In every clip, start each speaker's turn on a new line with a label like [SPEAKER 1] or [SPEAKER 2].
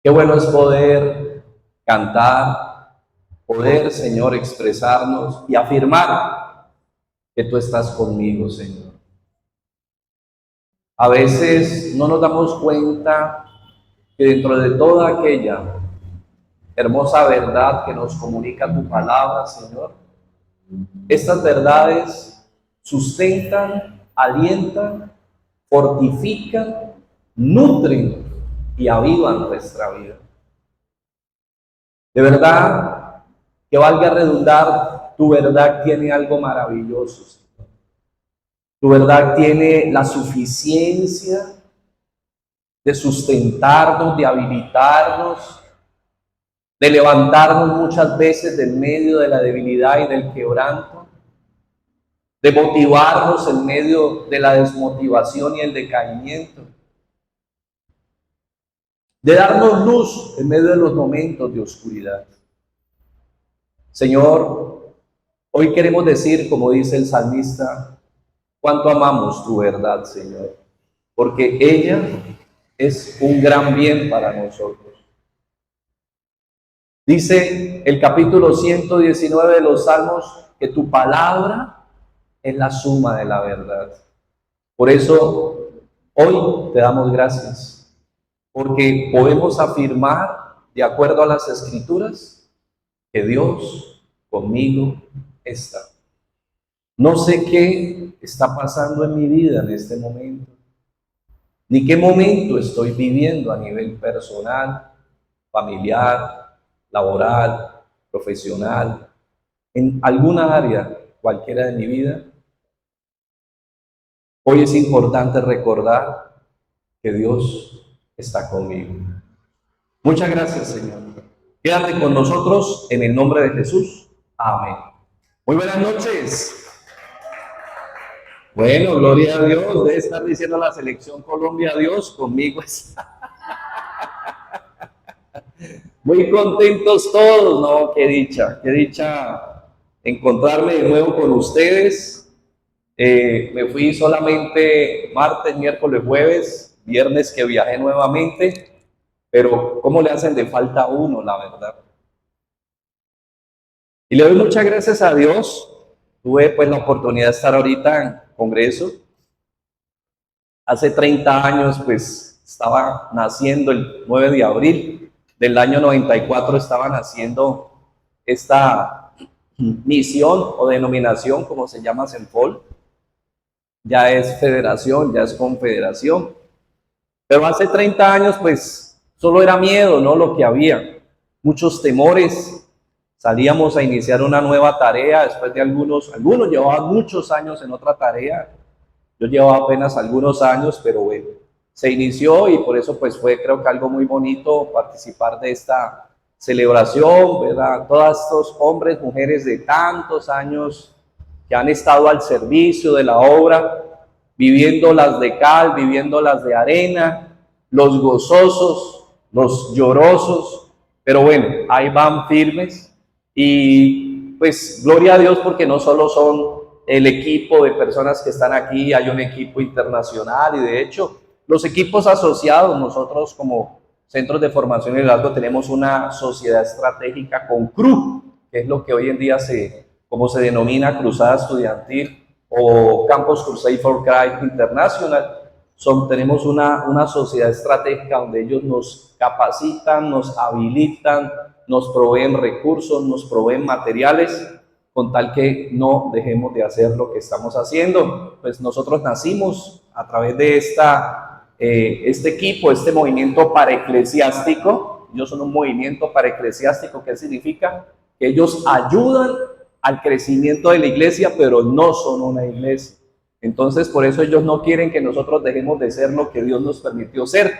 [SPEAKER 1] Qué bueno es poder cantar, poder, Señor, expresarnos y afirmar que tú estás conmigo, Señor. A veces no nos damos cuenta que dentro de toda aquella hermosa verdad que nos comunica tu palabra, Señor, estas verdades sustentan, alientan, fortifican, nutren y avivan nuestra vida. De verdad, que valga redundar, tu verdad tiene algo maravilloso, Señor. Tu verdad tiene la suficiencia de sustentarnos, de habilitarnos, de levantarnos muchas veces del medio de la debilidad y del quebranto, de motivarnos en medio de la desmotivación y el decaimiento, de darnos luz en medio de los momentos de oscuridad. Señor, hoy queremos decir, como dice el salmista, cuánto amamos tu verdad, Señor, porque ella es un gran bien para nosotros. Dice el capítulo 119 de los Salmos que tu palabra es la suma de la verdad. Por eso hoy te damos gracias, porque podemos afirmar, de acuerdo a las Escrituras, que Dios conmigo está. No sé qué está pasando en mi vida en este momento, ni qué momento estoy viviendo a nivel personal, familiar, laboral, profesional, en alguna área, cualquiera de mi vida. Hoy es importante recordar que Dios está conmigo. Muchas gracias, Señor. Quédate con nosotros en el nombre de Jesús. Amén. Muy buenas noches. Bueno, gloria a Dios. Debe estar diciendo la selección Colombia, Dios conmigo está. Muy contentos todos, ¿no? Qué dicha encontrarme de nuevo con ustedes. Me fui solamente martes, miércoles, jueves, viernes que viajé nuevamente, pero ¿cómo le hacen de falta a uno, la verdad? Y le doy muchas gracias a Dios. Tuve pues la oportunidad de estar ahorita en Congreso. Hace 30 años pues estaba naciendo el 9 de abril del año 94, estaba naciendo esta misión o denominación, como se llama, Senfol. Ya es federación, ya es confederación. Pero hace 30 años, pues, solo era miedo, ¿no? Lo que había. Muchos temores. Salíamos a iniciar una nueva tarea después de algunos llevaban muchos años en otra tarea. Yo llevaba apenas algunos años, pero bueno, se inició y por eso pues fue creo que algo muy bonito participar de esta celebración, ¿verdad? Todos estos hombres, mujeres de tantos años que han estado al servicio de la obra, viviendo las de cal, viviendo las de arena, los gozosos, los llorosos, pero bueno, ahí van firmes y pues gloria a Dios porque no solo son el equipo de personas que están aquí, hay un equipo internacional y de hecho los equipos asociados, nosotros como centros de formación y liderazgo tenemos una sociedad estratégica con CRU, que es lo que hoy en día como se denomina Cruzada Estudiantil o Campus Crusade for Christ International. Tenemos una sociedad estratégica donde ellos nos capacitan, nos habilitan, nos proveen recursos, nos proveen materiales, con tal que no dejemos de hacer lo que estamos haciendo. Pues nosotros nacimos a través de este equipo, este movimiento paraeclesiástico. Ellos son un movimiento paraeclesiástico. ¿Qué significa? Que ellos ayudan al crecimiento de la iglesia, pero no son una iglesia. Entonces, por eso ellos no quieren que nosotros dejemos de ser lo que Dios nos permitió ser.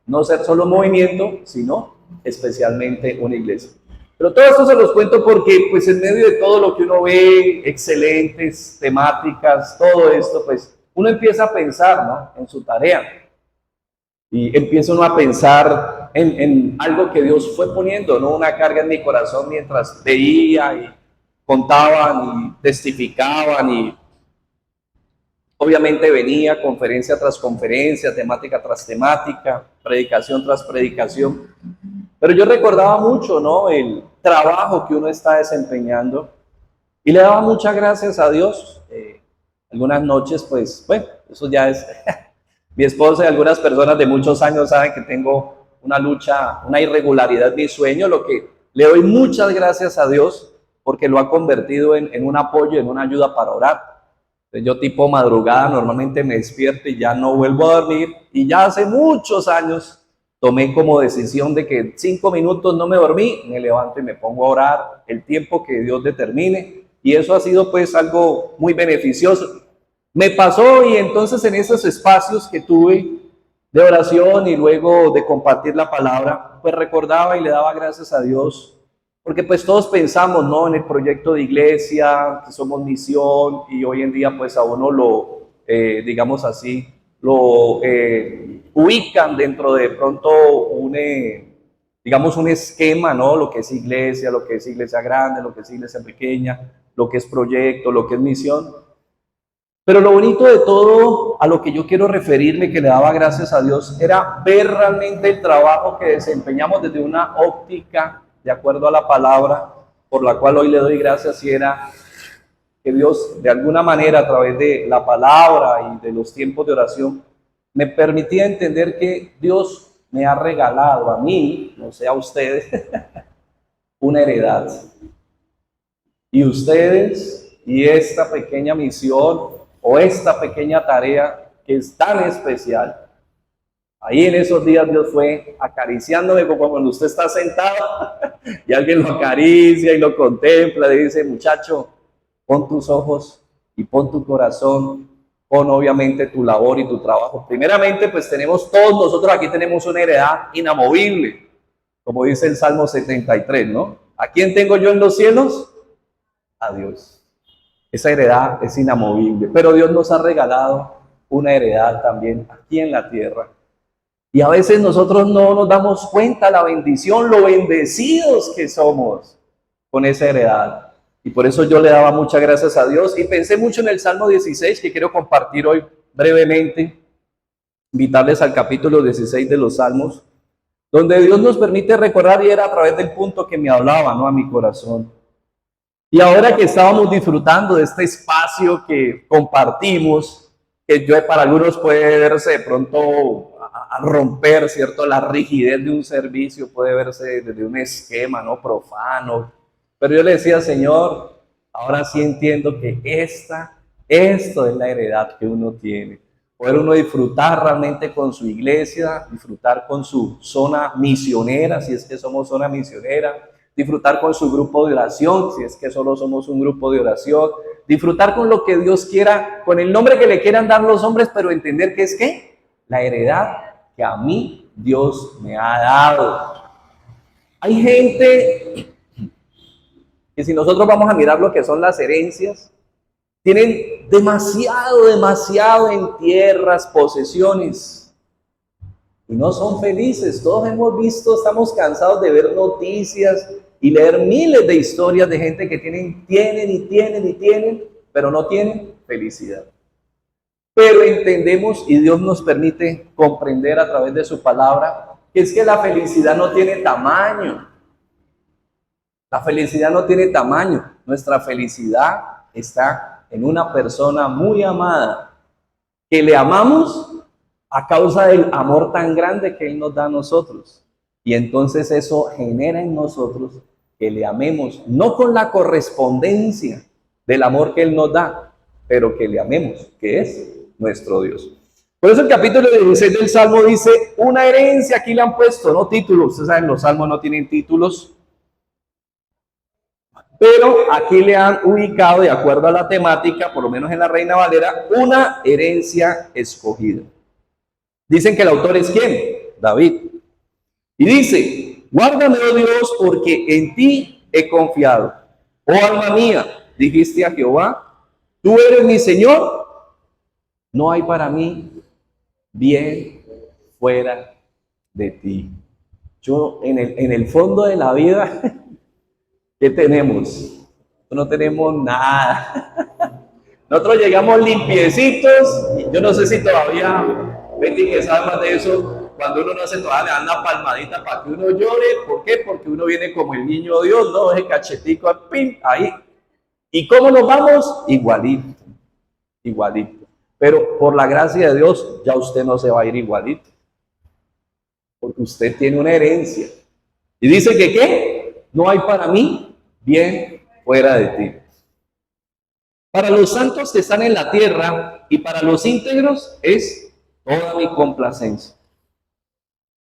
[SPEAKER 1] No ser solo un movimiento, sino especialmente una iglesia. Pero todo esto se los cuento porque, pues, en medio de todo lo que uno ve, excelentes temáticas, todo esto, pues, uno empieza a pensar, ¿no? En su tarea. Y empieza uno a pensar en algo que Dios fue poniendo, ¿no? Una carga en mi corazón mientras veía y contaban y testificaban y obviamente venía conferencia tras conferencia, temática tras temática, predicación tras predicación. Pero yo recordaba mucho, ¿no? El trabajo que uno está desempeñando y le daba muchas gracias a Dios. Algunas noches, pues, bueno, eso ya es mi esposa y algunas personas de muchos años saben que tengo una lucha, una irregularidad en mi sueño, lo que le doy muchas gracias a Dios porque lo ha convertido en un apoyo, en una ayuda para orar. Entonces, yo tipo madrugada normalmente me despierto y ya no vuelvo a dormir, y ya hace muchos años tomé como decisión de que 5 minutos no me dormí, me levanto y me pongo a orar el tiempo que Dios determine, y eso ha sido pues algo muy beneficioso. Me pasó, y entonces en esos espacios que tuve de oración y luego de compartir la palabra, pues recordaba y le daba gracias a Dios, porque pues todos pensamos, ¿no? En el proyecto de iglesia, que somos misión, y hoy en día pues a uno lo, digamos así, lo ubican dentro de pronto un, digamos, un esquema, ¿no? Lo que es iglesia grande, lo que es iglesia pequeña, lo que es proyecto, lo que es misión. Pero lo bonito de todo, a lo que yo quiero referirme, que le daba gracias a Dios, era ver realmente el trabajo que desempeñamos desde una óptica, de acuerdo a la palabra, por la cual hoy le doy gracias, y era que Dios, de alguna manera, a través de la palabra y de los tiempos de oración, me permitía entender que Dios me ha regalado a mí, no sé a ustedes, una heredad. Y ustedes, y esta pequeña misión, o esta pequeña tarea que es tan especial, ahí en esos días Dios fue acariciándome como cuando usted está sentado y alguien lo acaricia y lo contempla, y dice: muchacho, pon tus ojos y pon tu corazón, pon obviamente tu labor y tu trabajo. Primeramente, pues todos nosotros aquí tenemos una heredad inamovible, como dice el Salmo 73, ¿no? ¿A quién tengo yo en los cielos? A Dios. Esa heredad es inamovible, pero Dios nos ha regalado una heredad también aquí en la tierra. Y a veces nosotros no nos damos cuenta la bendición, lo bendecidos que somos con esa heredad. Y por eso yo le daba muchas gracias a Dios, y pensé mucho en el Salmo 16, que quiero compartir hoy brevemente, invitarles al capítulo 16 de los Salmos, donde Dios nos permite recordar, y era a través del punto que me hablaba, ¿no?, a mi corazón. Y ahora que estábamos disfrutando de este espacio que compartimos, que yo, para algunos puede verse de pronto a romper, ¿cierto?, la rigidez de un servicio, puede verse desde un esquema, ¿no?, profano. Pero yo le decía: Señor, ahora sí entiendo que esto es la heredad que uno tiene. Poder uno disfrutar realmente con su iglesia, disfrutar con su zona misionera, si es que somos zona misionera, disfrutar con su grupo de oración, si es que solo somos un grupo de oración, disfrutar con lo que Dios quiera, con el nombre que le quieran dar los hombres, pero entender que es ¿qué? La heredad que a mí Dios me ha dado. Hay gente que, si nosotros vamos a mirar lo que son las herencias, tienen demasiado en tierras, posesiones, y no son felices. Todos hemos visto, estamos cansados de ver noticias y leer miles de historias de gente que tienen, pero no tienen felicidad. Pero entendemos, y Dios nos permite comprender a través de su palabra, que es que la felicidad no tiene tamaño. La felicidad no tiene tamaño. Nuestra felicidad está en una persona muy amada, que le amamos a causa del amor tan grande que Él nos da a nosotros. Y entonces eso genera en nosotros que le amemos, no con la correspondencia del amor que Él nos da, pero que le amemos, que es nuestro Dios. Por eso el capítulo 16 del Salmo dice: una herencia. Aquí le han puesto, no títulos. Ustedes saben, los salmos no tienen títulos, pero aquí le han ubicado, de acuerdo a la temática, por lo menos en la Reina Valera, una herencia escogida. Dicen que el autor es ¿quién? David. Y dice: guárdame, oh Dios, porque en ti he confiado. Oh alma mía, dijiste a Jehová, tú eres mi Señor, no hay para mí bien fuera de ti. Yo en el fondo de la vida, ¿qué tenemos? No tenemos nada. Nosotros llegamos limpiecitos, y yo no sé si todavía, Betty, que sabe más de eso, cuando uno no hace todavía, le dan una palmadita para que uno llore. ¿Por qué? Porque uno viene como el niño Dios, ¿no? Ese cachetico, pim, ahí. ¿Y cómo nos vamos? Igualito, igualito. Pero por la gracia de Dios, ya usted no se va a ir igualito. Porque usted tiene una herencia. Y dice que, ¿qué? No hay para mí bien fuera de ti. Para los santos que están en la tierra y para los íntegros es toda mi complacencia.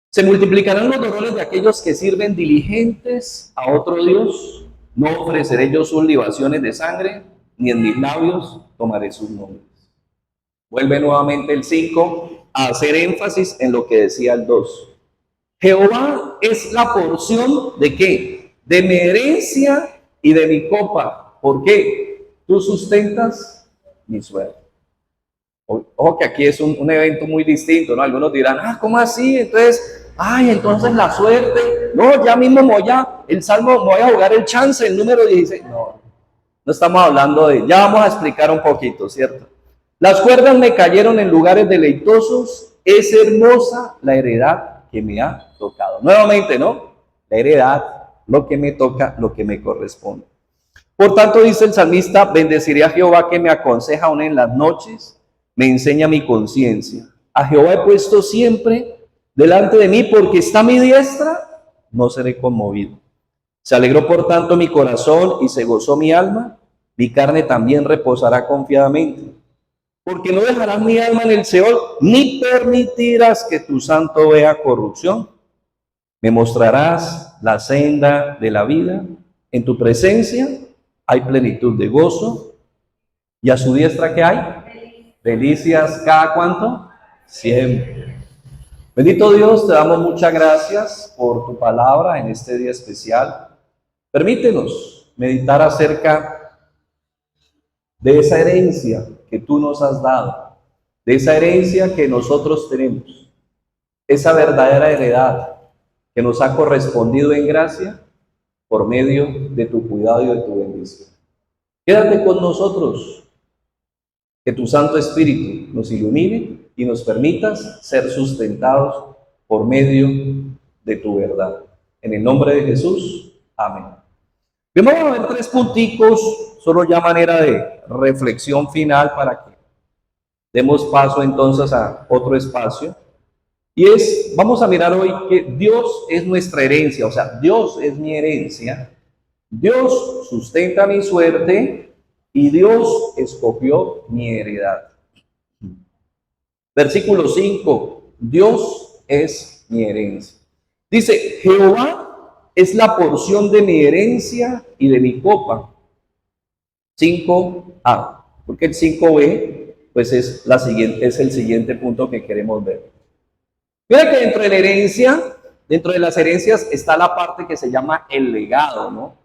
[SPEAKER 1] Se multiplicarán los dolores de aquellos que sirven diligentes a otro Dios. No ofreceré yo sus libaciones de sangre, ni en mis labios tomaré sus nombres. Vuelve nuevamente el 5 a hacer énfasis en lo que decía el 2. Jehová es la porción de ¿qué? De mi herencia y de mi copa. ¿Por qué? Tú sustentas mi suerte. Ojo que aquí es un evento muy distinto, ¿no? Algunos dirán, ¿cómo así? Entonces, entonces la suerte. No, ya mismo el Salmo, voy a jugar el chance, el número 16. No, no estamos hablando de, ya vamos a explicar un poquito, ¿cierto? Las cuerdas me cayeron en lugares deleitosos, es hermosa la heredad que me ha tocado. Nuevamente, ¿no? La heredad, lo que me toca, lo que me corresponde. Por tanto, dice el salmista, bendeciré a Jehová que me aconseja aún en las noches, me enseña mi conciencia. A Jehová he puesto siempre delante de mí, porque está a mi diestra, no seré conmovido. Se alegró por tanto mi corazón y se gozó mi alma, mi carne también reposará confiadamente. Porque no dejarás mi alma en el Seol, ni permitirás que tu santo vea corrupción. Me mostrarás la senda de la vida. En tu presencia hay plenitud de gozo. ¿Y a su diestra qué hay? Delicias, ¿cada cuánto? Siempre. Bendito Dios, te damos muchas gracias por tu palabra en este día especial. Permítenos meditar acerca de esa herencia que tú nos has dado, de esa herencia que nosotros tenemos, esa verdadera heredad que nos ha correspondido en gracia por medio de tu cuidado y de tu bendición. Quédate con nosotros, que tu Santo Espíritu nos ilumine y nos permitas ser sustentados por medio de tu verdad. En el nombre de Jesús, amén. Bien, vamos a ver 3 punticos, solo ya manera de reflexión final para que demos paso entonces a otro espacio. Y vamos a mirar hoy que Dios es nuestra herencia, o sea, Dios es mi herencia, Dios sustenta mi suerte y Dios escogió mi heredad. Versículo 5, Dios es mi herencia. Dice, Jehová es la porción de mi herencia y de mi copa. 5a, porque el 5b, pues es el siguiente punto que queremos ver. Mira que dentro de la herencia, dentro de las herencias está la parte que se llama el legado, ¿no?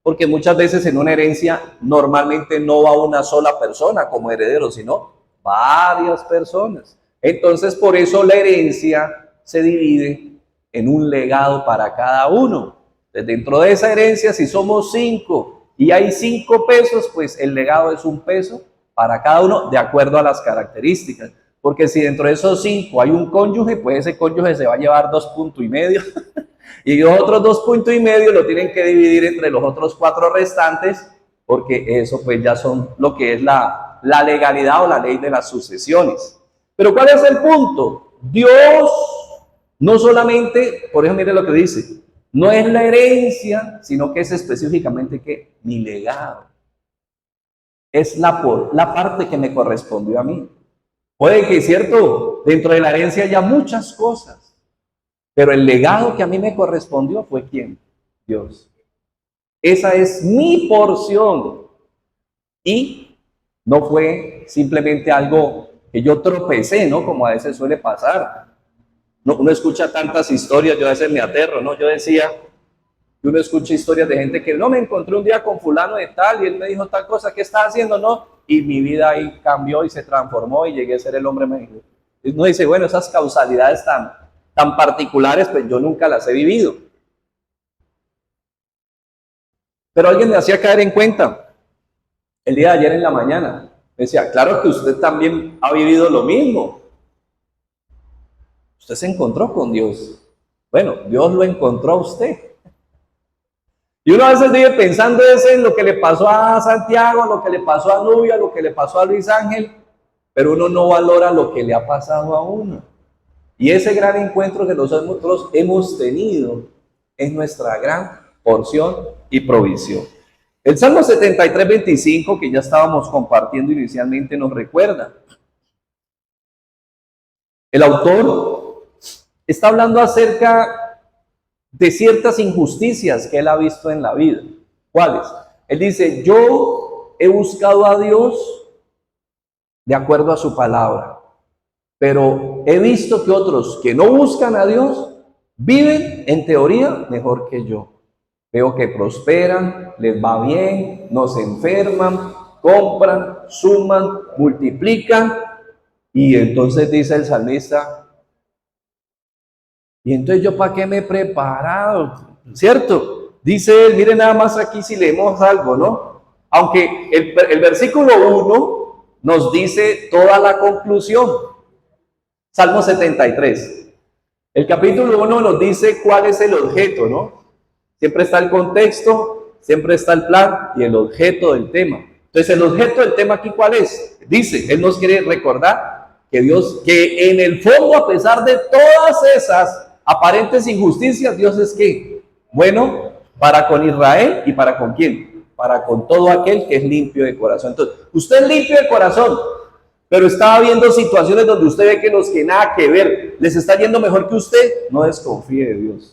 [SPEAKER 1] Porque muchas veces en una herencia normalmente no va una sola persona como heredero, sino varias personas. Entonces, por eso la herencia se divide en un legado para cada uno. Entonces, dentro de esa herencia, si somos 5 y hay 5 pesos, pues el legado es 1 peso para cada uno de acuerdo a las características. Porque si dentro de esos 5 hay un cónyuge, pues ese cónyuge se va a llevar 2,5 puntos y los otros 2,5 puntos lo tienen que dividir entre los otros 4 restantes, porque eso pues ya son lo que es la legalidad o la ley de las sucesiones. Pero ¿cuál es el punto? Dios no solamente, por ejemplo, mire lo que dice, no es la herencia, sino que es específicamente que mi legado. Es la parte que me correspondió a mí. Puede que, cierto, dentro de la herencia haya muchas cosas, pero el legado que a mí me correspondió fue ¿quién? Dios. Esa es mi porción. Y no fue simplemente algo que yo tropecé, ¿no? Como a veces suele pasar. No, uno escucha tantas historias, yo a veces me aterro, ¿no? Yo decía, que uno escucha historias de gente que no, me encontré un día con fulano de tal y él me dijo tal cosa, ¿qué está haciendo? No, y mi vida ahí cambió y se transformó y llegué a ser el hombre mágico. Y uno dice, bueno, esas causalidades tan particulares, pues yo nunca las he vivido. Pero alguien me hacía caer en cuenta, el día de ayer en la mañana, me decía, claro que usted también ha vivido lo mismo. Usted se encontró con Dios. Bueno, Dios lo encontró a usted. Y uno a veces vive pensando en lo que le pasó a Santiago, lo que le pasó a Nubia, lo que le pasó a Luis Ángel, pero uno no valora lo que le ha pasado a uno. Y ese gran encuentro que nosotros hemos tenido es nuestra gran porción y provisión. El Salmo 73, 25, que ya estábamos compartiendo inicialmente, nos recuerda. El autor está hablando acerca de ciertas injusticias que él ha visto en la vida. ¿Cuáles? Él dice, yo he buscado a Dios de acuerdo a su palabra, pero he visto que otros que no buscan a Dios viven en teoría mejor que yo. Veo que prosperan, les va bien, no se enferman, compran, suman, multiplican. Y entonces dice el salmista, y entonces yo para qué me he preparado, ¿cierto? Dice él, miren nada más aquí si leemos algo, ¿no? Aunque el versículo 1 nos dice toda la conclusión. Salmo 73. El capítulo 1 nos dice cuál es el objeto, ¿no? Siempre está el contexto, siempre está el plan y el objeto del tema. Entonces, el objeto del tema aquí, ¿cuál es? Dice, él nos quiere recordar que Dios, que en el fondo, a pesar de todas esas aparentes injusticias, Dios es ¿qué? Bueno, para con Israel y para con quién? Para con todo aquel que es limpio de corazón. Entonces, usted es limpio de corazón, pero estaba viendo situaciones donde usted ve que los que nada que ver les está yendo mejor que usted, no desconfíe de Dios.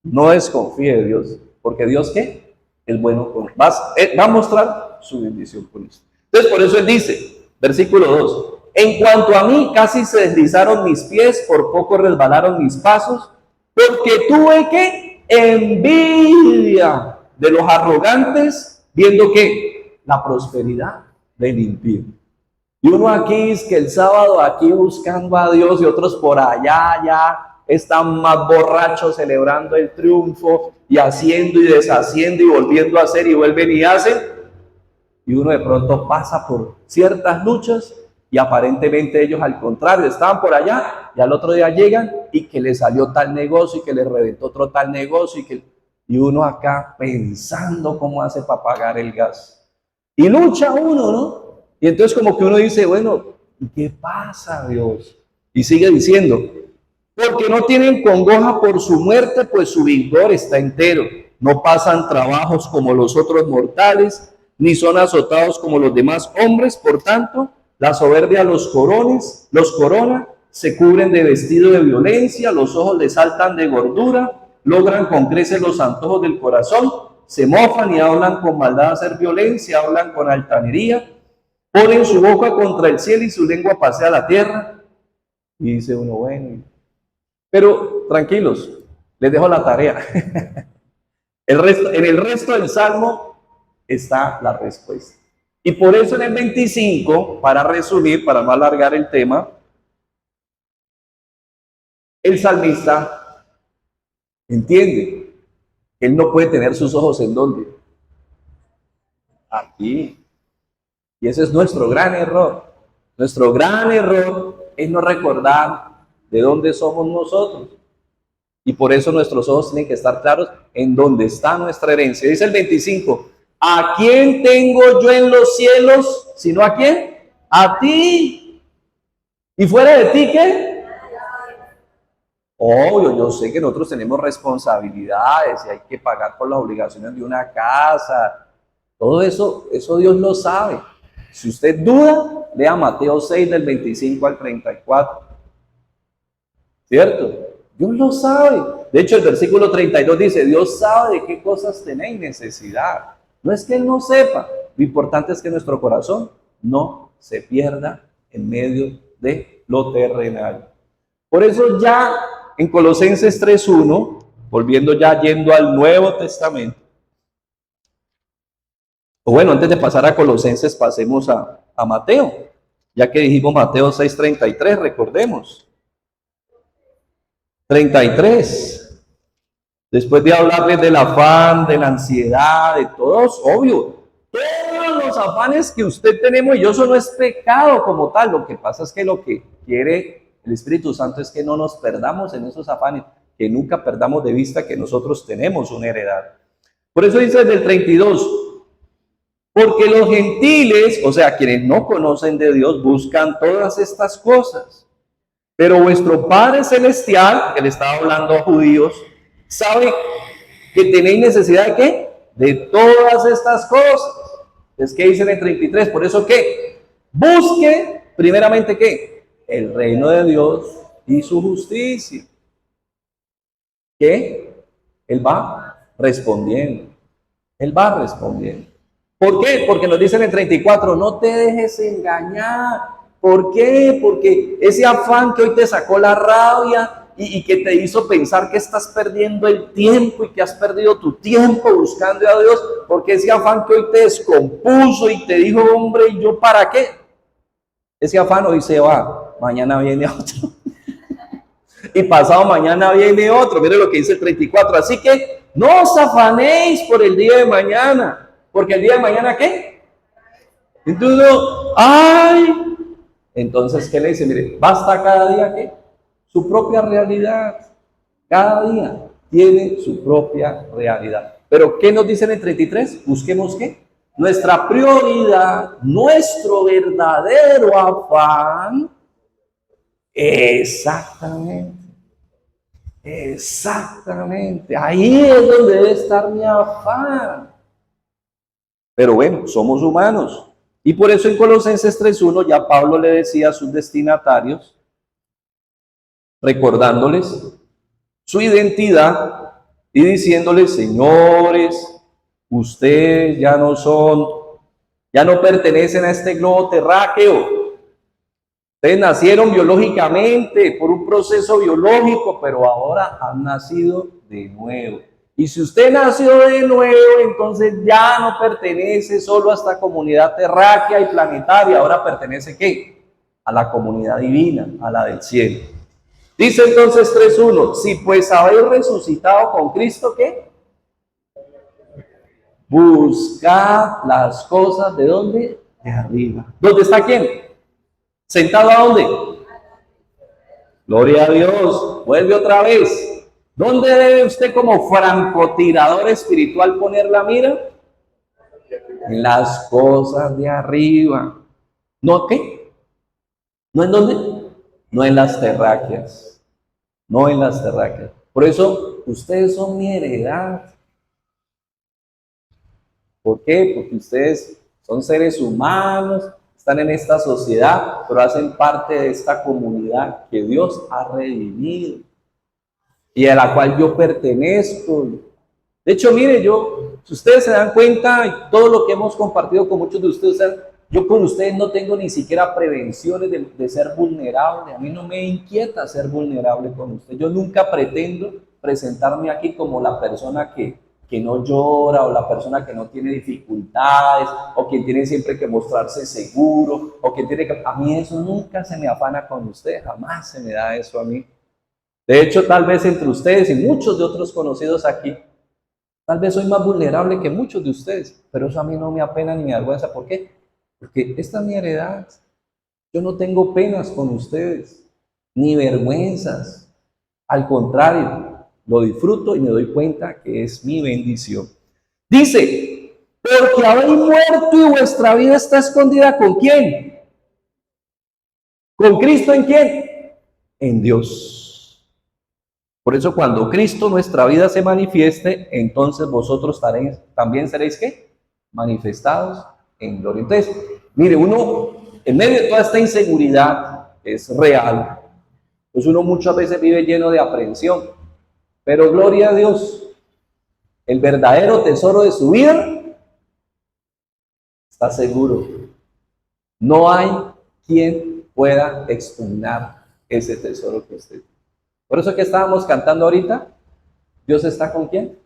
[SPEAKER 1] No desconfíe de Dios, porque Dios ¿qué? Es bueno va a mostrar su bendición con esto. Entonces por eso él dice, versículo 2, en cuanto a mí casi se deslizaron mis pies, por poco resbalaron mis pasos, porque tuve que envidia de los arrogantes, viendo que la prosperidad del impío. Y uno aquí es que el sábado aquí buscando a Dios y otros por allá ya están más borrachos celebrando el triunfo y haciendo y deshaciendo y volviendo a hacer y vuelven y hacen. Y uno de pronto pasa por ciertas luchas y aparentemente ellos al contrario estaban por allá y al otro día llegan y que les salió tal negocio y que les reventó otro tal negocio y uno acá pensando cómo hace para pagar el gas. Y lucha uno, ¿no? Y entonces como que uno dice, bueno, ¿qué pasa, Dios? Y sigue diciendo, porque no tienen congoja por su muerte, pues su vigor está entero. No pasan trabajos como los otros mortales, ni son azotados como los demás hombres. Por tanto, la soberbia los corona, se cubren de vestido de violencia, los ojos les saltan de gordura, logran con creces los antojos del corazón, se mofan y hablan con maldad a hacer violencia, hablan con altanería, ponen su boca contra el cielo y su lengua pasea la tierra. Y dice uno, bueno, pero tranquilos, les dejo la tarea. En el resto del Salmo está la respuesta. Y por eso en el 25, para resumir, para no alargar el tema, el salmista entiende que él no puede tener sus ojos en ¿dónde? Aquí. Y ese es nuestro gran error. Nuestro gran error es no recordar de dónde somos nosotros. Y por eso nuestros ojos tienen que estar claros en dónde está nuestra herencia. Dice el 25, ¿a quién tengo yo en los cielos? ¿Sino a quién? A ti. ¿Y fuera de ti qué? Obvio, yo sé que nosotros tenemos responsabilidades y hay que pagar por las obligaciones de una casa. Todo eso Dios lo sabe. Si usted duda, lea Mateo 6 del 25 al 34. ¿Cierto? Dios lo sabe. De hecho, el versículo 32 dice, Dios sabe de qué cosas tenéis necesidad. No es que Él no sepa. Lo importante es que nuestro corazón no se pierda en medio de lo terrenal. Por eso ya en Colosenses 3:1, volviendo ya yendo al Nuevo Testamento, o bueno, antes de pasar a Colosenses, pasemos a Mateo, ya que dijimos Mateo 6:33, recordemos. 33. Después de hablarles del afán, de la ansiedad, de todos, obvio, todos los afanes que usted tenemos, y eso no es pecado como tal. Lo que pasa es que lo que quiere El Espíritu Santo es que no nos perdamos en esos afanes, que nunca perdamos de vista que nosotros tenemos una heredad. Por eso dice desde el 32, porque los gentiles, o sea, quienes no conocen de Dios, buscan todas estas cosas. Pero vuestro Padre Celestial, que le estaba hablando a judíos, sabe que tenéis necesidad de ¿qué? De todas estas cosas. Es que dice en el 33, por eso que busque primeramente ¿qué? El reino de Dios y su justicia. ¿Qué? Él va respondiendo. Él va respondiendo. ¿Por qué? Porque nos dice en el 34, no te dejes engañar. ¿Por qué? Porque ese afán que hoy te sacó la rabia y que te hizo pensar que estás perdiendo el tiempo y que has perdido tu tiempo buscando a Dios, porque ese afán que hoy te descompuso y te dijo, hombre, ¿y yo para qué? Ese afán hoy se va, mañana viene otro. Y pasado mañana viene otro. Mire lo que dice el 34. Así que no os afanéis por el día de mañana. Porque el día de mañana, ¿qué? Entonces, ¡ay! Entonces, ¿qué le dice? Mire, basta cada día, ¿qué? Su propia realidad. Cada día tiene su propia realidad. Pero, ¿qué nos dice en el 33? Busquemos, ¿qué? Nuestra prioridad, nuestro verdadero afán. Exactamente. Exactamente. Ahí es donde debe estar mi afán. Pero bueno, somos humanos. Y por eso en Colosenses 3:1 ya Pablo le decía a sus destinatarios, recordándoles su identidad y diciéndoles, señores, ustedes ya no pertenecen a este globo terráqueo. Ustedes nacieron biológicamente por un proceso biológico, pero ahora han nacido de nuevo. Y si usted nació de nuevo, entonces ya no pertenece solo a esta comunidad terráquea y planetaria, ahora pertenece ¿qué? A la comunidad divina, a la del cielo. Dice entonces 3:1, si pues habéis resucitado con Cristo, ¿qué? Buscad las cosas de ¿dónde? De arriba. ¿Dónde está quién? ¿Sentado a dónde? Gloria a Dios. Vuelve otra vez. ¿Dónde debe usted como francotirador espiritual poner la mira? En las cosas de arriba. ¿No qué? ¿No en dónde? No en las terráqueas. No en las terráqueas. Por eso, ustedes son mi heredad. ¿Por qué? Porque ustedes son seres humanos, están en esta sociedad, pero hacen parte de esta comunidad que Dios ha redimido y a la cual yo pertenezco. De hecho, mire, si ustedes se dan cuenta, y todo lo que hemos compartido con muchos de ustedes, yo con ustedes no tengo ni siquiera prevenciones de ser vulnerable. A mí no me inquieta ser vulnerable con usted. Yo nunca pretendo presentarme aquí como la persona que no llora o la persona que no tiene dificultades o quien tiene siempre que mostrarse seguro o quien tiene que... A mí eso nunca se me afana con usted, jamás se me da eso a mí. De hecho, tal vez entre ustedes y muchos de otros conocidos aquí, tal vez soy más vulnerable que muchos de ustedes, pero eso a mí no me apena ni me avergüenza. ¿Por qué? Porque esta es mi heredad. Yo no tengo penas con ustedes, ni vergüenzas. Al contrario, lo disfruto y me doy cuenta que es mi bendición. Dice, porque habéis muerto y vuestra vida está escondida ¿con quién? ¿Con Cristo en quién? En Dios. Por eso cuando Cristo nuestra vida se manifieste, entonces vosotros también seréis ¿qué? Manifestados en gloria. Entonces, mire, uno en medio de toda esta inseguridad es real, pues uno muchas veces vive lleno de aprensión, pero gloria a Dios, el verdadero tesoro de su vida está seguro. No hay quien pueda expugnar ese tesoro que usted tiene. Por eso que estábamos cantando ahorita, Dios está ¿con quién?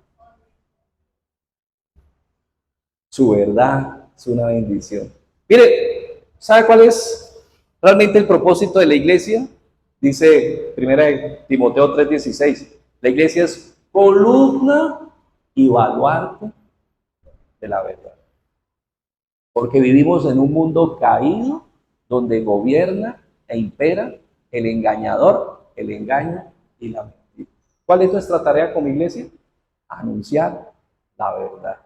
[SPEAKER 1] Su verdad es una bendición. Mire, ¿sabe cuál es realmente el propósito de la iglesia? Dice 1 Timoteo 3:16, la iglesia es columna y baluarte de la verdad. Porque vivimos en un mundo caído donde gobierna e impera el engañador, el engaño y la mentira. ¿Cuál es nuestra tarea como iglesia? Anunciar la verdad,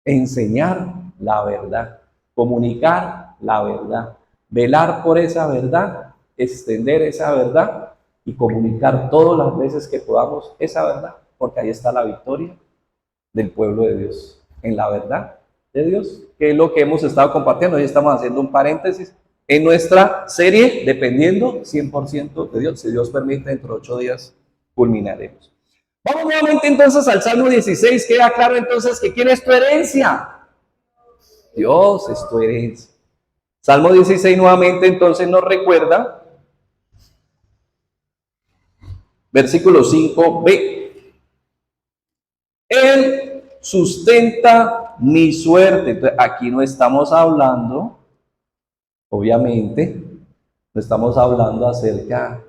[SPEAKER 1] enseñar la verdad, comunicar la verdad, velar por esa verdad, extender esa verdad y comunicar todas las veces que podamos esa verdad, porque ahí está la victoria del pueblo de Dios, en la verdad de Dios, que es lo que hemos estado compartiendo. Hoy estamos haciendo un paréntesis en nuestra serie, dependiendo 100% de Dios. Si Dios permite, dentro de 8 días culminaremos. Vamos nuevamente entonces al Salmo 16. Queda claro entonces que ¿quién es tu herencia? Dios es tu herencia. Salmo 16 nuevamente entonces nos recuerda, versículo 5b. Él sustenta mi suerte. Entonces, aquí no estamos hablando, obviamente, no estamos hablando acerca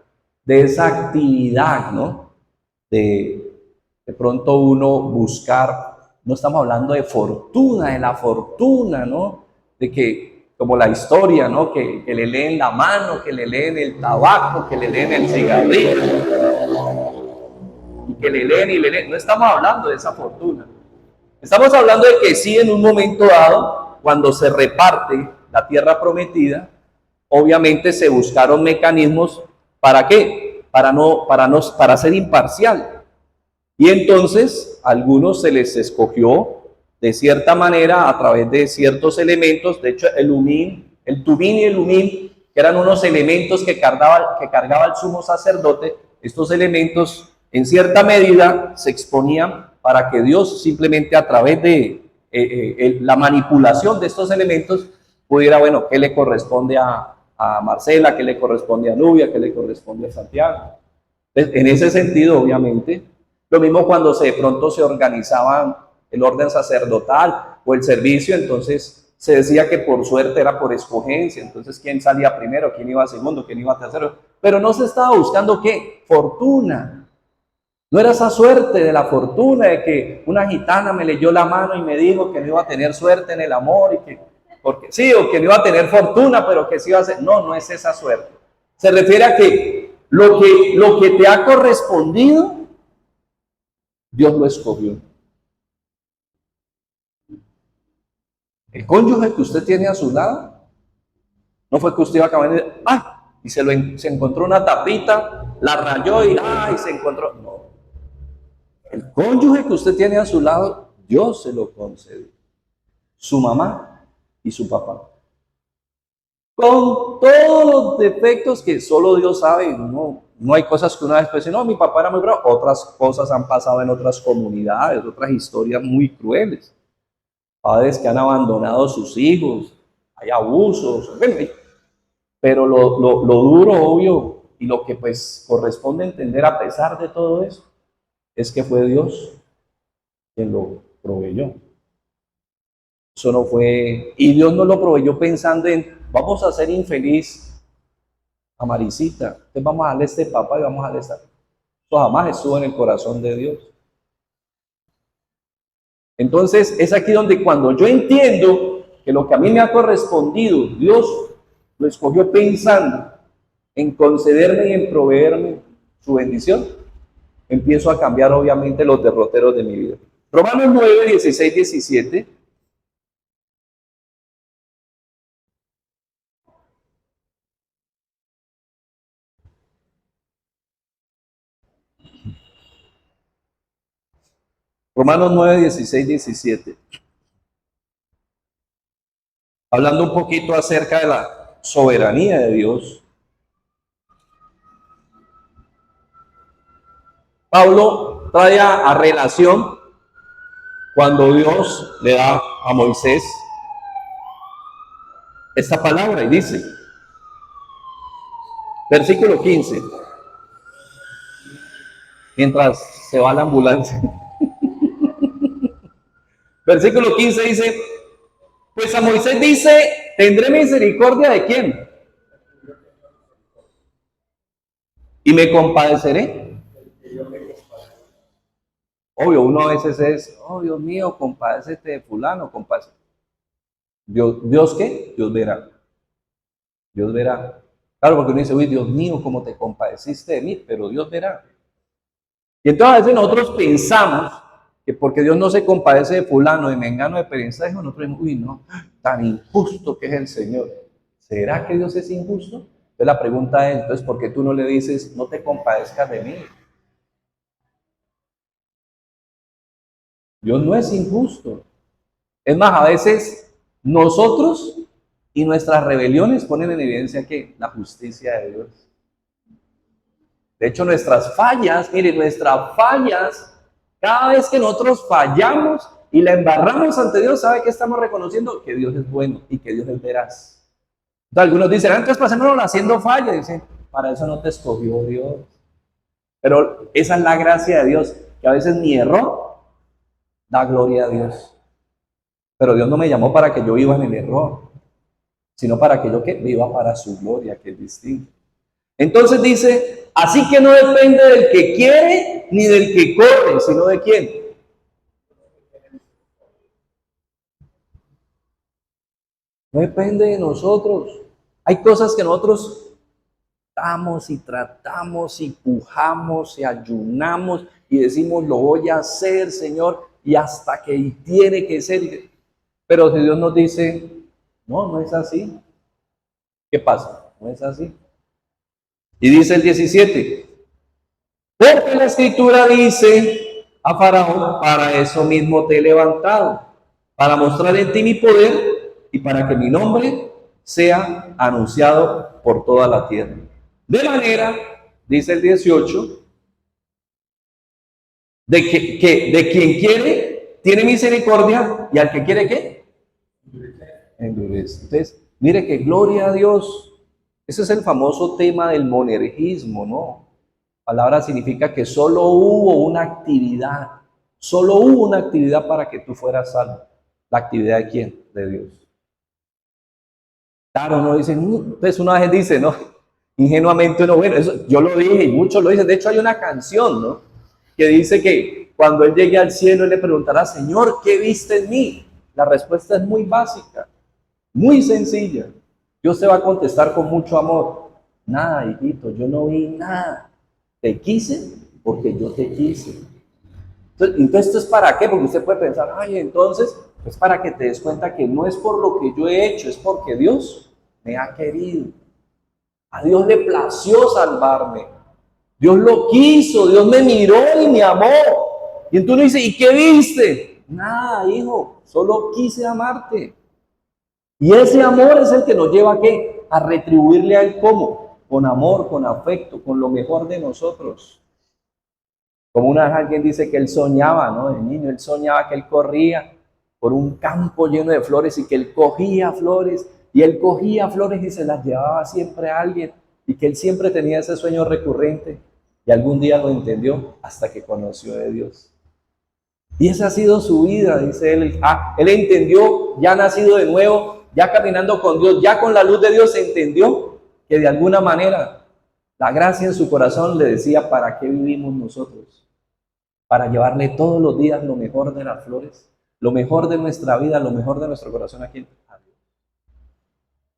[SPEAKER 1] de esa actividad, ¿no? De pronto uno buscar, no estamos hablando de fortuna, de la fortuna, ¿no? De que, como la historia, ¿no? Que le leen la mano, que le leen el tabaco, que le leen el cigarrillo, y que le leen y le leen. No estamos hablando de esa fortuna. Estamos hablando de que sí, en un momento dado, cuando se reparte la tierra prometida, obviamente se buscaron mecanismos ¿para qué? Para ser imparcial. Y entonces a algunos se les escogió de cierta manera a través de ciertos elementos. De hecho, el tubín y el humín, que eran unos elementos que cargaba el sumo sacerdote, estos elementos en cierta medida se exponían para que Dios simplemente a través de la manipulación de estos elementos pudiera, bueno, qué le corresponde a Marcela, qué le corresponde a Nubia, qué le corresponde a Santiago. Entonces, en ese sentido, obviamente, lo mismo cuando de pronto se organizaban el orden sacerdotal o el servicio, entonces se decía que por suerte era por escogencia, entonces quién salía primero, quién iba segundo, quién iba tercero, pero no se estaba buscando ¿qué? Fortuna. No era esa suerte de la fortuna, de que una gitana me leyó la mano y me dijo que no iba a tener suerte en el amor, y que, porque sí, o que no iba a tener fortuna, pero que sí iba a ser. No, no es esa suerte. Se refiere a que lo que te ha correspondido, Dios lo escogió. El cónyuge que usted tiene a su lado, no fue que usted iba a caminar y se encontró una tapita, la rayó y se encontró. No. El cónyuge que usted tiene a su lado, Dios se lo concedió. Su mamá y su papá. Con todos los defectos que solo Dios sabe, no hay cosas que una vez dice, no, mi papá era muy bravo. Otras cosas han pasado en otras comunidades, otras historias muy crueles. Padres que han abandonado a sus hijos, hay abusos, pero lo duro, obvio, y lo que pues corresponde entender a pesar de todo eso, es que fue Dios quien lo proveyó. Eso no fue, y Dios no lo proveyó pensando en, vamos a hacer infeliz a Marisita, entonces vamos a darle este papá y vamos a darle esta. Eso jamás estuvo en el corazón de Dios. Entonces es aquí donde cuando yo entiendo que lo que a mí me ha correspondido, Dios lo escogió pensando en concederme y en proveerme su bendición, empiezo a cambiar obviamente los derroteros de mi vida. Romanos 9, 16, 17. Romanos 9, 16, 17. Hablando un poquito acerca de la soberanía de Dios. Pablo trae a relación cuando Dios le da a Moisés esta palabra y dice, versículo 15, mientras se va la ambulancia. Versículo 15 dice, pues a Moisés dice, ¿tendré misericordia de quién? Y me compadeceré. Obvio, uno a veces es, oh Dios mío, compadécete de fulano, compadécete. ¿Dios qué? Dios verá. Dios verá. Claro, porque uno dice, uy, Dios mío, cómo te compadeciste de mí, pero Dios verá. Y entonces a veces nosotros pensamos que porque Dios no se compadece de fulano, de mengano, de perencejo, nosotros decimos, uy, no, tan injusto que es el Señor. ¿Será que Dios es injusto? Entonces la pregunta es, entonces, ¿por qué tú no le dices, no te compadezcas de mí? Dios no es injusto. Es más, a veces nosotros y nuestras rebeliones ponen en evidencia que la justicia de Dios. De hecho, nuestras fallas, mire, nuestras fallas, cada vez que nosotros fallamos y la embarramos ante Dios, ¿sabe qué estamos reconociendo? Que Dios es bueno y que Dios es veraz. Entonces, algunos dicen, entonces pasémonos haciendo fallas. Dicen, para eso no te escogió Dios. Pero esa es la gracia de Dios, que a veces mi error da gloria a Dios. Pero Dios no me llamó para que yo viva en el error, sino para que yo que viva para su gloria, que es distinto. Entonces dice, así que no depende del que quiere ni del que corre, sino de quién. No depende de nosotros. Hay cosas que nosotros damos y tratamos y pujamos y ayunamos y decimos, lo voy a hacer, Señor, y hasta que tiene que ser. Pero si Dios nos dice, no, no es así. ¿Qué pasa? No es así. Y dice el 17, porque la escritura dice a Faraón, para eso mismo te he levantado, para mostrar en ti mi poder y para que mi nombre sea anunciado por toda la tierra. De manera, dice el 18, de quien quiere, tiene misericordia y al que quiere, ¿qué? Endurece. Entonces, mire que gloria a Dios. Ese es el famoso tema del monergismo, ¿no? Palabra significa que solo hubo una actividad para que tú fueras salvo. ¿La actividad de quién? De Dios. Claro, uno dice, entonces una vez dice, ¿no? Ingenuamente uno, bueno, eso yo lo dije y muchos lo dicen. De hecho, hay una canción, ¿no? Que dice que cuando él llegue al cielo, él le preguntará, Señor, ¿qué viste en mí? La respuesta es muy básica, muy sencilla. Dios te va a contestar con mucho amor. Nada, hijito, yo no vi nada. Te quise porque yo te quise. Entonces, ¿esto es para qué? Porque usted puede pensar, ay, entonces, es para que te des cuenta que no es por lo que yo he hecho, es porque Dios me ha querido. A Dios le plació salvarme. Dios lo quiso, Dios me miró y me amó. Y entonces uno dice, ¿y qué viste? Nada, hijo, solo quise amarte. Y ese amor es el que nos lleva ¿a qué? A retribuirle a Él ¿cómo? Con amor, con afecto, con lo mejor de nosotros. Como una vez alguien dice que él soñaba, ¿no? De niño, él soñaba que él corría por un campo lleno de flores y que él cogía flores y él cogía flores y se las llevaba siempre a alguien y que él siempre tenía ese sueño recurrente y algún día lo entendió hasta que conoció de Dios. Y esa ha sido su vida, dice él. Él entendió, ya nacido de nuevo, ya caminando con Dios, ya con la luz de Dios, entendió que de alguna manera la gracia en su corazón le decía, ¿para qué vivimos nosotros? Para llevarle todos los días lo mejor de las flores, lo mejor de nuestra vida, lo mejor de nuestro corazón aquí.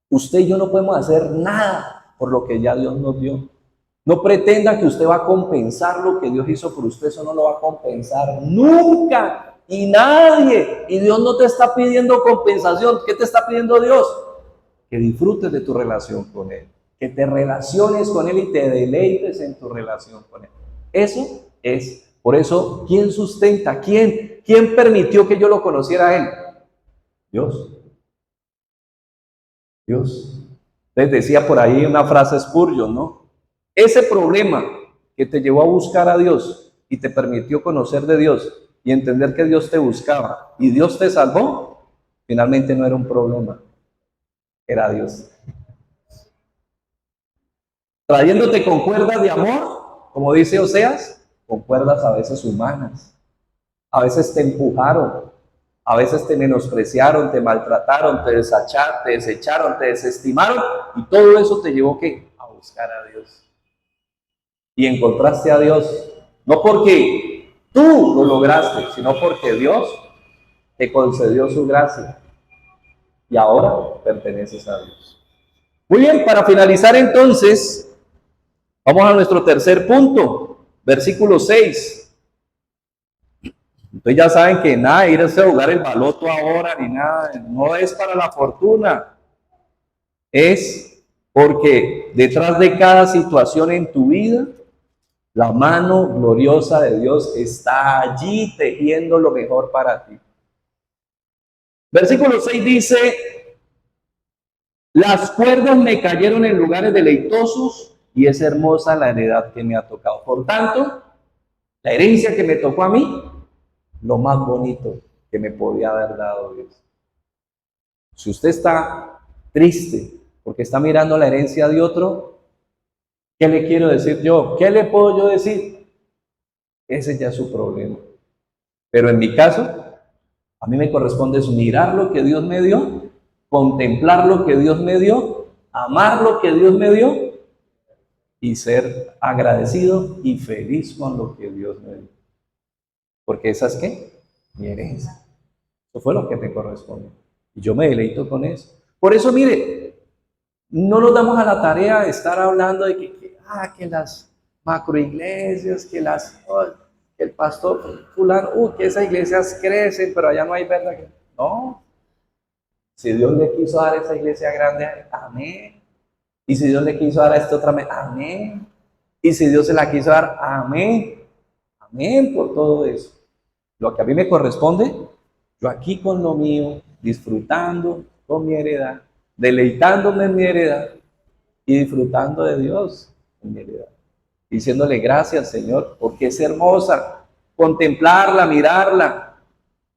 [SPEAKER 1] Usted y yo no podemos hacer nada por lo que ya Dios nos dio. No pretenda que usted va a compensar lo que Dios hizo por usted, eso no lo va a compensar nunca y nadie. Y Dios no te está pidiendo compensación. ¿Qué te está pidiendo Dios? Que disfrutes de tu relación con Él, que te relaciones con Él y te deleites en tu relación con Él. Eso es. Por eso, ¿quién sustenta? ¿Quién permitió que yo lo conociera a Él? Dios. Dios. Les decía por ahí una frase Spurgeon, ¿no? Ese problema que te llevó a buscar a Dios y te permitió conocer de Dios y entender que Dios te buscaba y Dios te salvó, finalmente no era un problema, era Dios. Trayéndote con cuerdas de amor, como dice Oseas, con cuerdas a veces humanas. A veces te empujaron, a veces te menospreciaron, te maltrataron, te desecharon, te desestimaron y todo eso te llevó ¿qué? A buscar a Dios. Y encontraste a Dios, no porque tú lo lograste, sino porque Dios te concedió su gracia y ahora perteneces a Dios. Muy bien, para finalizar entonces, vamos a nuestro tercer punto, versículo 6. Entonces ya saben que nada, irse a jugar el baloto ahora ni nada, no es para la fortuna, es porque detrás de cada situación en tu vida, la mano gloriosa de Dios está allí tejiendo lo mejor para ti. Versículo 6 dice, las cuerdas me cayeron en lugares deleitosos y es hermosa la heredad que me ha tocado. Por tanto, la herencia que me tocó a mí, lo más bonito que me podía haber dado Dios. Si usted está triste porque está mirando la herencia de otro, ¿qué le quiero decir yo? ¿Qué le puedo yo decir? Ese ya es su problema. Pero en mi caso, a mí me corresponde es mirar lo que Dios me dio, contemplar lo que Dios me dio, amar lo que Dios me dio y ser agradecido y feliz con lo que Dios me dio. Porque esa es ¿qué? Mi herencia. Eso fue lo que me corresponde. Y yo me deleito con eso. Por eso, mire, no nos damos a la tarea de estar hablando de que las macroiglesias, que el pastor fulano, que esas iglesias crecen, pero allá no hay verdad. No. Si Dios le quiso dar a esa iglesia grande, amén. Y si Dios le quiso dar a esta otra, amén. Y si Dios se la quiso dar, amén. Amén por todo eso. Lo que a mí me corresponde, yo aquí con lo mío, disfrutando con mi heredad, deleitándome en mi heredad y disfrutando de Dios en mi heredad. Diciéndole gracias, Señor, porque es hermosa. Contemplarla, mirarla,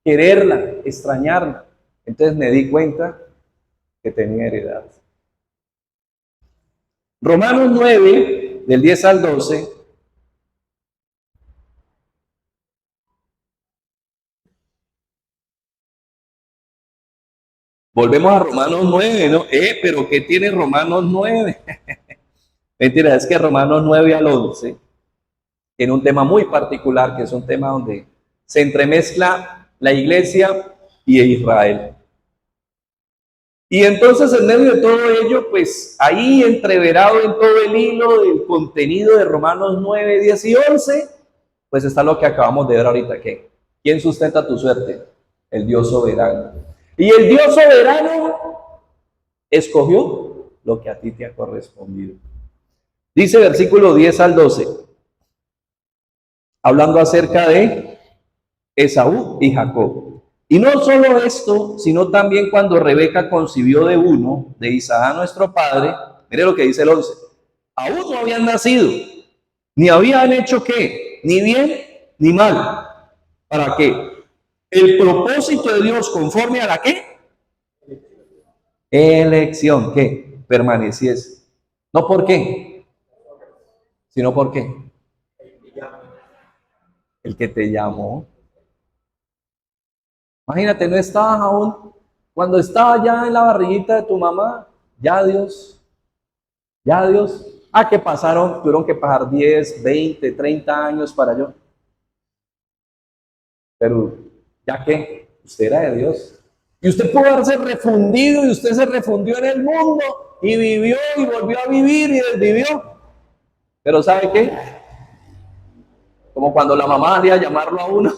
[SPEAKER 1] quererla, extrañarla. Entonces me di cuenta que tenía heredad. Romanos 9, del 10 al 12. Volvemos a Romanos 9, ¿no? Pero ¿qué tiene Romanos 9? Mentira, es que Romanos 9 al 11 tiene un tema muy particular, que es un tema donde se entremezcla la iglesia y Israel. Y entonces en medio de todo ello, pues ahí entreverado en todo el hilo del contenido de Romanos 9, 10 y 11, pues está lo que acabamos de ver ahorita, que ¿quién sustenta tu suerte? El Dios soberano. Y el Dios soberano escogió lo que a ti te ha correspondido. Dice versículo 10 al 12, hablando acerca de Esaú y Jacob. Y no solo esto, sino también cuando Rebeca concibió de uno, de Isaac nuestro padre, mire lo que dice el 11, aún no habían nacido, ni habían hecho qué, ni bien ni mal, para que el propósito de Dios conforme a la qué, elección, que permaneciese. No por qué, sino por qué. El que te llamó. Imagínate, no estabas aún, cuando estaba ya en la barriguita de tu mamá, ya Dios, que pasaron, tuvieron que pasar 10, 20, 30 años para yo. Pero ya que usted era de Dios. Y usted pudo haberse refundido y usted se refundió en el mundo y vivió y volvió a vivir y desvivió. Pero ¿sabe qué? Como cuando la mamá hacía llamarlo a uno.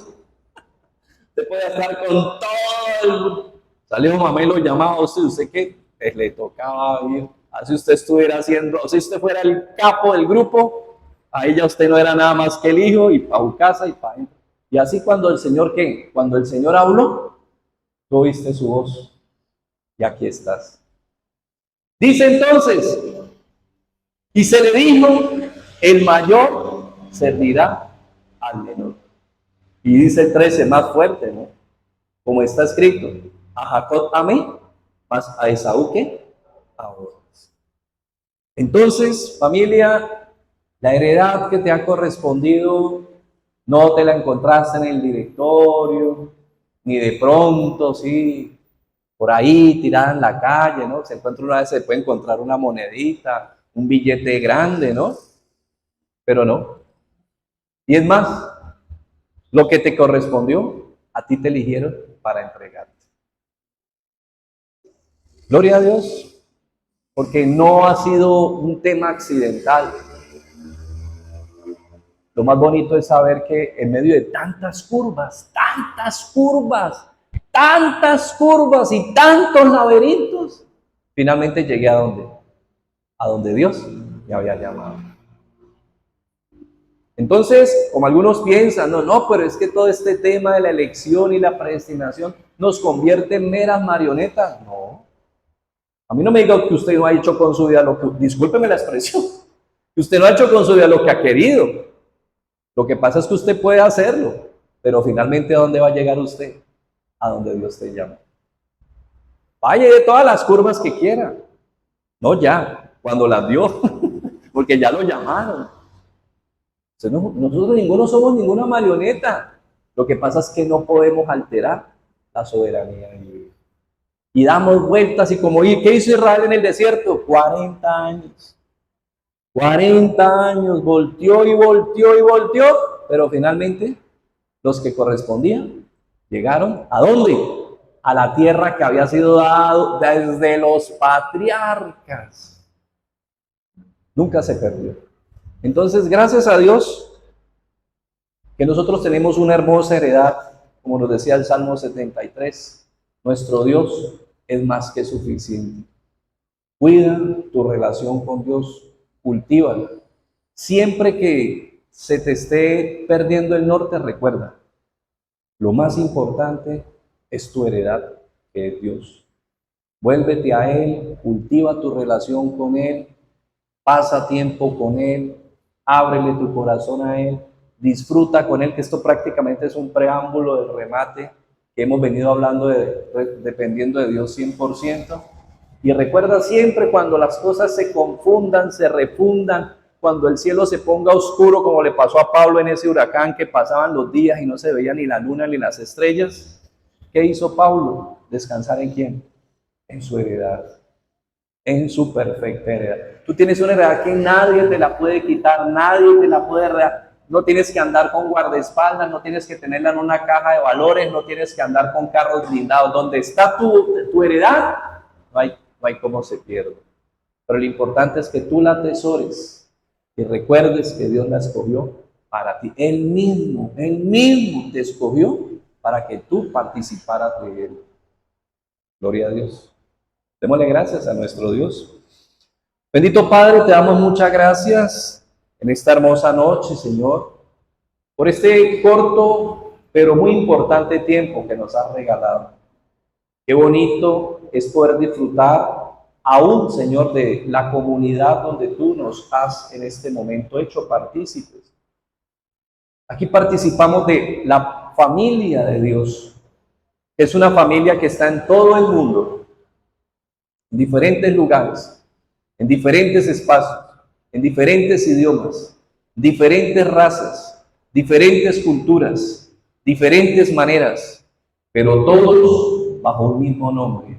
[SPEAKER 1] Usted puede estar con todo salió mamá y lo llamaba a usted qué, pues le tocaba ir. Así usted estuviera haciendo, si usted fuera el capo del grupo, ahí ya usted no era nada más que el hijo y para su casa y para adentro. Y así cuando el Señor, ¿qué? Cuando el Señor habló, tú oíste su voz y aquí estás. Dice entonces, y se le dijo, el mayor servirá al menor. Y dice el 13, más fuerte, ¿no? Como está escrito, a Jacob amé, más a Esaú que a otros. Entonces, familia, la heredad que te ha correspondido no te la encontraste en el directorio, ni de pronto, sí, por ahí tirada en la calle, ¿no? Se encuentra una vez, se puede encontrar una monedita, un billete grande, ¿no? Pero no. Y es más, lo que te correspondió, a ti te eligieron para entregarte. Gloria a Dios. porque no ha sido un tema accidental. Lo más bonito es saber que en medio de tantas curvas y tantos laberintos, finalmente llegué a donde Dios me había llamado. Entonces, como algunos piensan, no, pero es que todo este tema de la elección y la predestinación nos convierte en meras marionetas. No. A mí no me diga que usted no ha hecho con su vida lo que, discúlpeme la expresión, que usted no ha hecho con su vida lo que ha querido. Lo que pasa es que usted puede hacerlo, pero finalmente ¿a dónde va a llegar usted? A donde Dios te llama. Vaya de todas las curvas que quiera. No ya, cuando las dio, porque ya lo llamaron. Nosotros ninguno somos ninguna marioneta. Lo que pasa es que no podemos alterar la soberanía de Dios. Y damos vueltas y como, ¿qué hizo Israel en el desierto? 40 años. 40 años, volteó y volteó y volteó, pero finalmente los que correspondían llegaron ¿a dónde? A la tierra que había sido dado desde los patriarcas. Nunca se perdió. Entonces, gracias a Dios que nosotros tenemos una hermosa heredad, como nos decía el Salmo 73. Nuestro Dios es más que suficiente. Cuida tu relación con Dios, cultívala. Siempre que se te esté perdiendo el norte, recuerda, lo más importante es tu heredad, que es Dios. Vuélvete a Él, cultiva tu relación con Él, pasa tiempo con Él, ábrele tu corazón a Él, disfruta con Él, que esto prácticamente es un preámbulo del remate que hemos venido hablando dependiendo de Dios 100%. Y recuerda siempre cuando las cosas se confundan, se refundan, cuando el cielo se ponga oscuro, como le pasó a Pablo en ese huracán que pasaban los días y no se veía ni la luna ni las estrellas. ¿Qué hizo Pablo? ¿Descansar en quién? En su heredad, en su perfecta heredad. Tú tienes una heredad que nadie te la puede quitar, nadie te la puede regalar. No tienes que andar con guardaespaldas, no tienes que tenerla en una caja de valores, no tienes que andar con carros blindados. Donde está tu heredad, no hay cómo se pierde. Pero lo importante es que tú la atesores y recuerdes que Dios la escogió para ti. Él mismo te escogió para que tú participaras de Él. Gloria a Dios. Démosle gracias a nuestro Dios. Bendito Padre, te damos muchas gracias en esta hermosa noche, Señor, por este corto pero muy importante tiempo que nos has regalado. Qué bonito es poder disfrutar aún, Señor, de la comunidad donde tú nos has en este momento hecho partícipes. Aquí participamos de la familia de Dios. Es una familia que está en todo el mundo, en diferentes lugares, en diferentes espacios, en diferentes idiomas, diferentes razas, diferentes culturas, diferentes maneras, pero todos bajo un mismo nombre,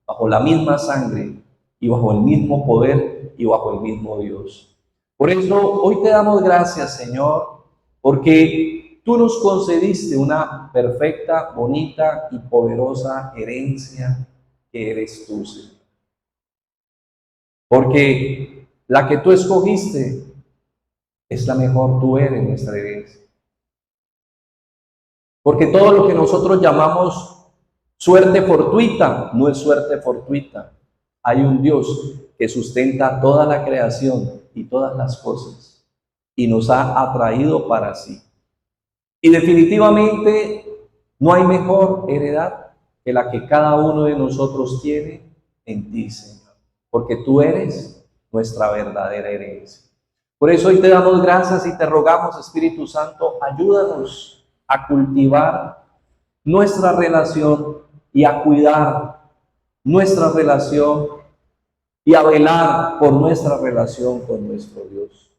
[SPEAKER 1] bajo la misma sangre y bajo el mismo poder y bajo el mismo Dios. Por eso hoy te damos gracias, Señor, porque tú nos concediste una perfecta, bonita y poderosa herencia que eres tú, Señor. Porque la que tú escogiste es la mejor, tú eres nuestra herencia. Porque todo lo que nosotros llamamos suerte fortuita no es suerte fortuita. Hay un Dios que sustenta toda la creación y todas las cosas y nos ha atraído para sí. Y definitivamente no hay mejor heredad que la que cada uno de nosotros tiene en ti, Señor, porque tú eres nuestra verdadera herencia. Por eso hoy te damos gracias y te rogamos, Espíritu Santo, ayúdanos a cultivar nuestra relación y a cuidar nuestra relación y a velar por nuestra relación con nuestro Dios,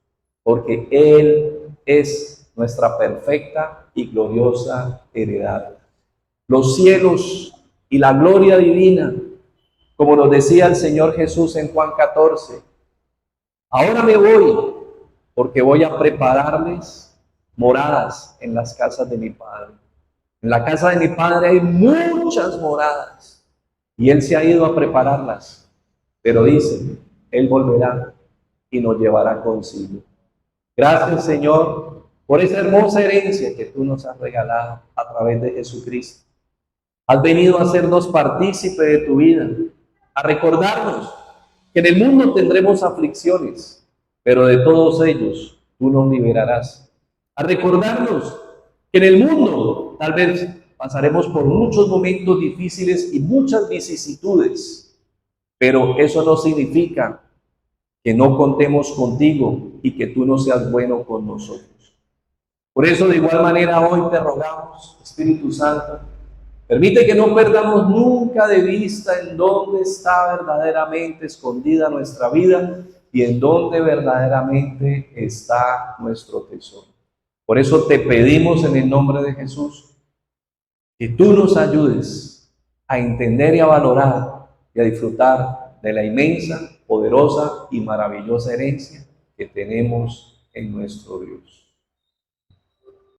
[SPEAKER 1] porque Él es nuestra perfecta y gloriosa heredad. Los cielos y la gloria divina, como nos decía el Señor Jesús en Juan 14, ahora me voy porque voy a prepararles moradas en las casas de mi Padre. En la casa de mi Padre hay muchas moradas y Él se ha ido a prepararlas. pero dice, Él volverá y nos llevará consigo. Gracias, Señor, por esa hermosa herencia que tú nos has regalado a través de Jesucristo. Has venido a hacernos partícipe de tu vida, a recordarnos que en el mundo tendremos aflicciones, pero de todos ellos tú nos liberarás. A recordarnos que en el mundo tal vez pasaremos por muchos momentos difíciles y muchas vicisitudes, pero eso no significa que no contemos contigo y que tú no seas bueno con nosotros. Por eso, de igual manera, hoy te rogamos, Espíritu Santo, permite que no perdamos nunca de vista en dónde está verdaderamente escondida nuestra vida y en dónde verdaderamente está nuestro tesoro. Por eso te pedimos en el nombre de Jesús que tú nos ayudes a entender y a valorar y a disfrutar de la inmensa, poderosa y maravillosa herencia que tenemos en nuestro Dios.